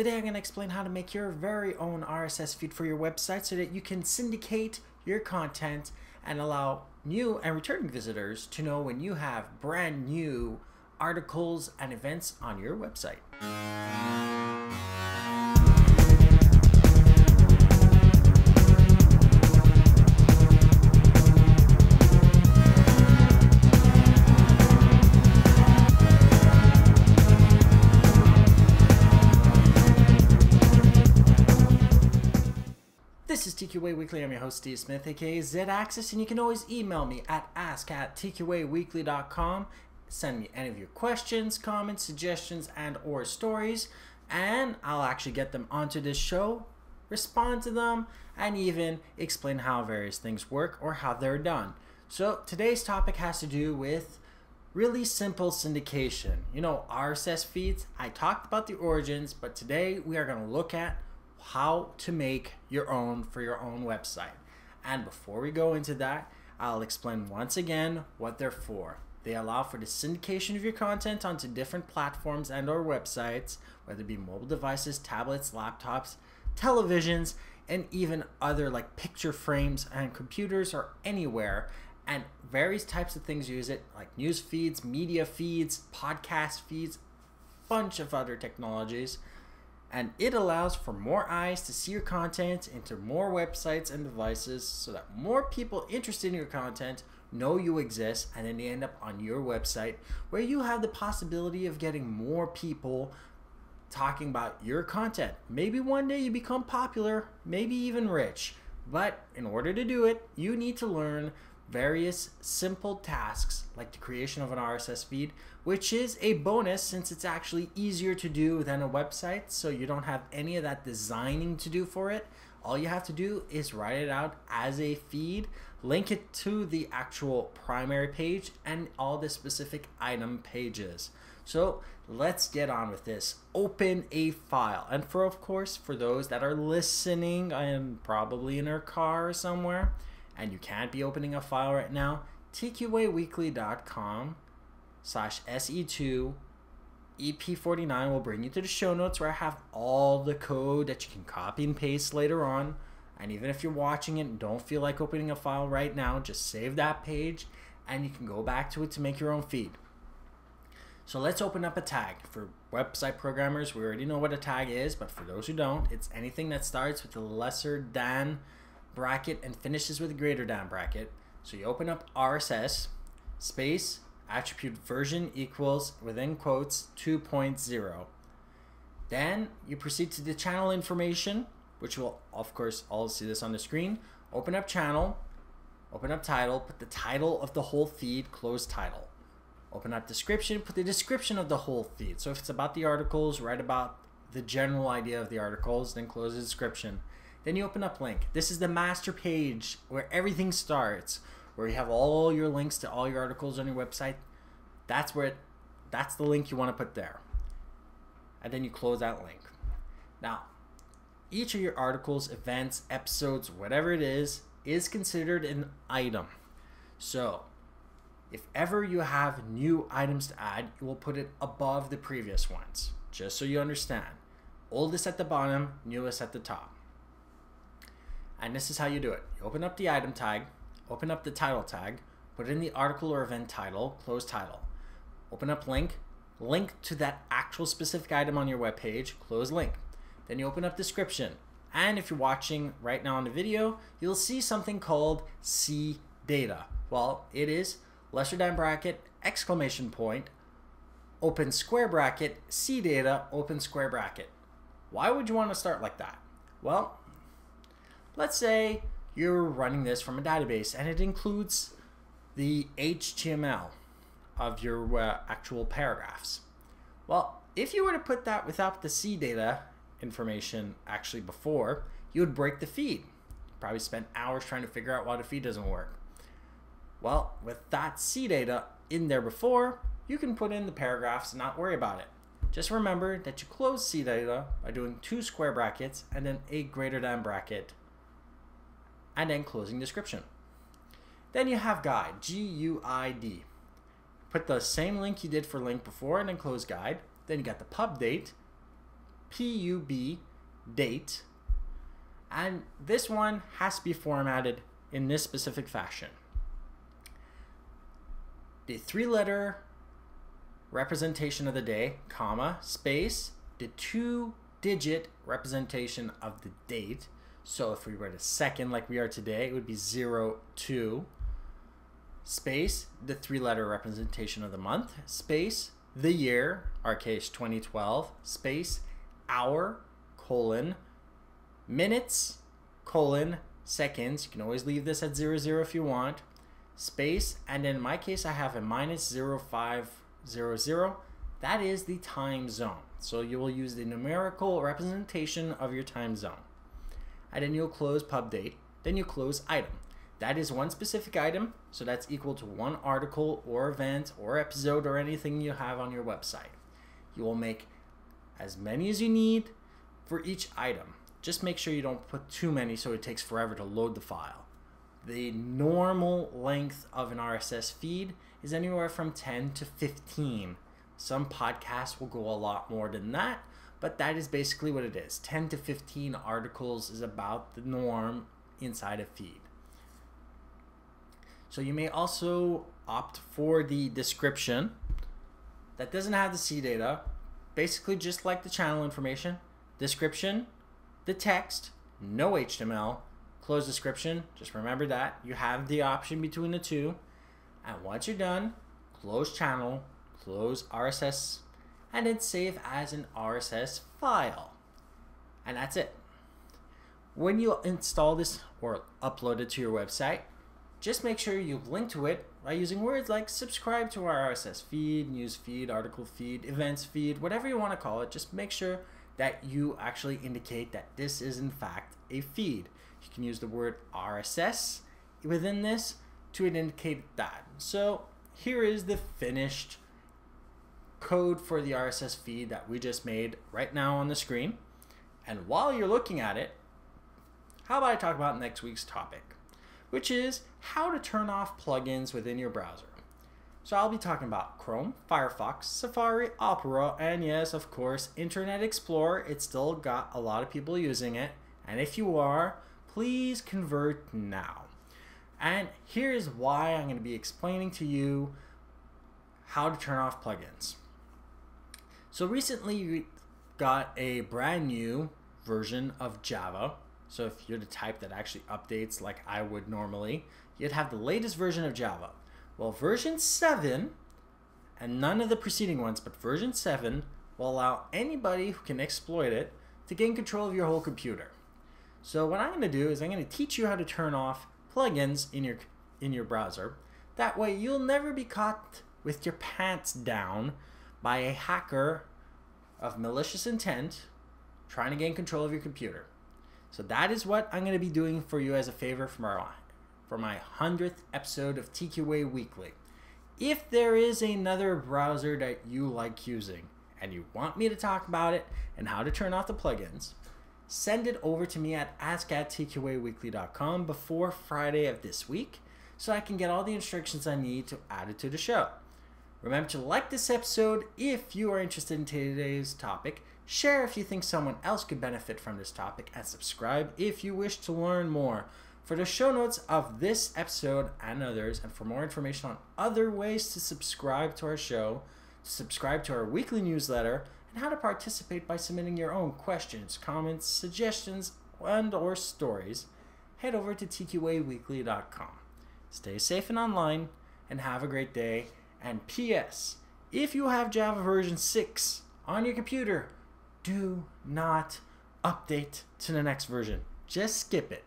Today I'm going to explain how to make your very own RSS feed for your website so that you can syndicate your content and allow new and returning visitors to know when you have brand new articles and events on your website. This is TQA Weekly. I'm your host, Steve Smith, aka Z-Axis, and you can always email me at ask@tqaweekly.com. Send me any of your questions, comments, suggestions, and or stories, and I'll actually get them onto this show, respond to them, and even explain how various things work or how they're done. So today's topic has to do with really simple syndication. You know, RSS feeds. I talked about the origins, but today we are going to look at how to make your own for your own website. And before we go into that, I'll explain once again what they're for. They allow for the syndication of your content onto different platforms and or websites, whether it be mobile devices, tablets, laptops, televisions, and even other like picture frames and computers or anywhere. And various types of things use it, like news feeds, media feeds, podcast feeds, bunch of other technologies. And it allows for more eyes to see your content into more websites and devices so that more people interested in your content know you exist, and then they end up on your website where you have the possibility of getting more people talking about your content. Maybe one day you become popular, maybe even rich. But in order to do it, you need to learn various simple tasks like the creation of an RSS feed, which is a bonus since it's actually easier to do than a website, so you don't have any of that designing to do for it. All you have to do is write it out as a feed, link it to the actual primary page and all the specific item pages. So let's get on with this. Open a file. And of course, for those that are listening and probably in their car or somewhere, and you can't be opening a file right now, tqaweekly.com/SE2 EP49 will bring you to the show notes where I have all the code that you can copy and paste later on. And even if you're watching it and don't feel like opening a file right now, just save that page and you can go back to it to make your own feed. So let's open up a tag. For website programmers, we already know what a tag is, but for those who don't, it's anything that starts with a lesser than bracket and finishes with a greater than bracket. So you open up RSS space attribute version equals within quotes 2.0. Then you proceed to the channel information, which will of course all see this on the screen. Open up channel, open up title, put the title of the whole feed, close title. Open up description, put the description of the whole feed. So if it's about the articles, write about the general idea of the articles, then close the description. Then you open up link. This is the master page where everything starts, where you have all your links to all your articles on your website. That's the link you want to put there. And then you close that link. Now, each of your articles, events, episodes, whatever it is considered an item. So, if ever you have new items to add, you will put it above the previous ones, just so you understand. Oldest at the bottom, newest at the top. And this is how you do it. You open up the item tag, open up the title tag, put in the article or event title, close title. Open up link, link to that actual specific item on your web page, close link. Then you open up description. And if you're watching right now on the video, you'll see something called C data. Well, it is lesser than bracket, exclamation point, open square bracket, C data, open square bracket. Why would you want to start like that? Well, let's say you're running this from a database and it includes the HTML of your actual paragraphs. Well, if you were to put that without the C data information actually before, you would break the feed. You probably spent hours trying to figure out why the feed doesn't work. Well, with that C data in there before, you can put in the paragraphs and not worry about it. Just remember that you close C data by doing 2 square brackets and then a greater than bracket and then closing description. Then you have guide, G-U-I-D. Put the same link you did for link before and then close guide. Then you got the pub date, PUB date, and this one has to be formatted in this specific fashion. The 3-letter representation of the day, comma, space, the 2-digit representation of the date. So if we were to second like we are today, it would be 02, space, the 3-letter representation of the month, space, the year, our case 2012, space, hour, colon, minutes, colon, seconds. You can always leave this at 00 if you want, space, and in my case I have a -0500. That is the time zone. So you will use the numerical representation of your time zone. And then you'll close pub date, then you close item. That is one specific item, so that's equal to one article or event or episode or anything you have on your website. You will make as many as you need for each item. Just make sure you don't put too many so it takes forever to load the file. The normal length of an RSS feed is anywhere from 10 to 15. Some podcasts will go a lot more than that, but that is basically what it is. 10 to 15 articles is about the norm inside a feed. So you may also opt for the description that doesn't have the C data, basically just like the channel information. Description, the text, no HTML, close description, just remember that. You have the option between the two. And once you're done, close channel, close RSS, and then save as an RSS file. And that's it. When you install this or upload it to your website, just make sure you link to it by using words like subscribe to our RSS feed, news feed, article feed, events feed, whatever you want to call it. Just make sure that you actually indicate that this is in fact a feed. You can use the word RSS within this to indicate that. So here is the finished code for the RSS feed that we just made right now on the screen. And while you're looking at it, how about I talk about next week's topic, which is how to turn off plugins within your browser. So I'll be talking about Chrome, Firefox, Safari, Opera, and yes, of course, Internet Explorer. It's still got a lot of people using it. And if you are, please convert now. And here's why I'm going to be explaining to you how to turn off plugins. So recently we got a brand new version of Java. So if you're the type that actually updates like I would normally, you'd have the latest version of Java. Well, version 7, and none of the preceding ones, but version 7 will allow anybody who can exploit it to gain control of your whole computer. So what I'm going to do is I'm going to teach you how to turn off plugins in your browser. That way you'll never be caught with your pants down by a hacker of malicious intent trying to gain control of your computer. So that is what I'm going to be doing for you as a favor for my 100th episode of TQA Weekly. If there is another browser that you like using and you want me to talk about it and how to turn off the plugins, send it over to me at ask@tqaweekly.com before Friday of this week so I can get all the instructions I need to add it to the show. Remember to like this episode if you are interested in today's topic, share if you think someone else could benefit from this topic, and subscribe if you wish to learn more. For the show notes of this episode and others, and for more information on other ways to subscribe to our show, to subscribe to our weekly newsletter, and how to participate by submitting your own questions, comments, suggestions, and/or stories, head over to tqaweekly.com. Stay safe and online, and have a great day. And P.S. If you have Java version 6 on your computer, do not update to the next version. Just skip it.